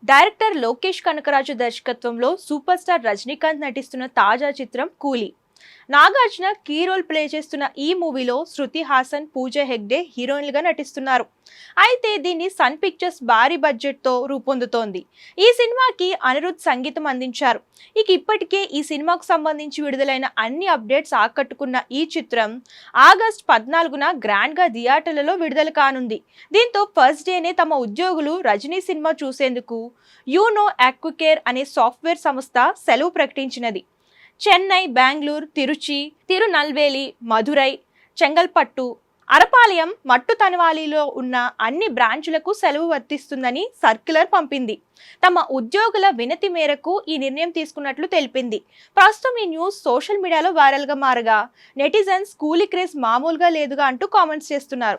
Director Lokesh Kanakaraju దర్శకత్వంలో super star Rajinikanth నటిస్తున్న తాజా చిత్రం కూలీ. నాగార్జున కీ రోల్ ప్లే చేస్తున్న ఈ మూవీలో శృతి హాసన్, పూజా హెగ్డే హీరోయిన్లుగా నటిస్తున్నారు. అయితే దీన్ని సన్ పిక్చర్స్ భారీ బడ్జెట్తో రూపొందుతోంది. ఈ సినిమాకి అనిరుద్ సంగీతం అందించారు. ఇప్పటికే ఈ సినిమాకు సంబంధించి విడుదలైన అన్ని అప్డేట్స్ ఆకట్టుకున్న ఈ చిత్రం ఆగస్టు 14న గ్రాండ్గా థియేటర్లలో విడుదల కానుంది. దీంతో ఫస్ట్ డేనే తమ ఉద్యోగులు రజనీ సినిమా చూసేందుకు యూనో యాక్వికేర్ అనే సాఫ్ట్వేర్ సంస్థ సెలవు ప్రకటించినది. చెన్నై, బెంగళూరు, తిరుచి, తిరునల్వేలి, మధురై, చెంగల్పట్టు, అరపాలయం, మట్టుతనవాలిలో ఉన్న అన్ని బ్రాంచులకు సెలవు వర్తిస్తుందని సర్క్యులర్ పంపింది. తమ ఉద్యోగుల వినతి మేరకు ఈ నిర్ణయం తీసుకున్నట్లు తెలిపింది. ప్రస్తుతం ఈ న్యూస్ సోషల్ మీడియాలో వైరల్గా మారగా నెటిజన్స్ కూలీ క్రేజ్ మామూలుగా లేదుగా అంటూ కామెంట్స్ చేస్తున్నారు.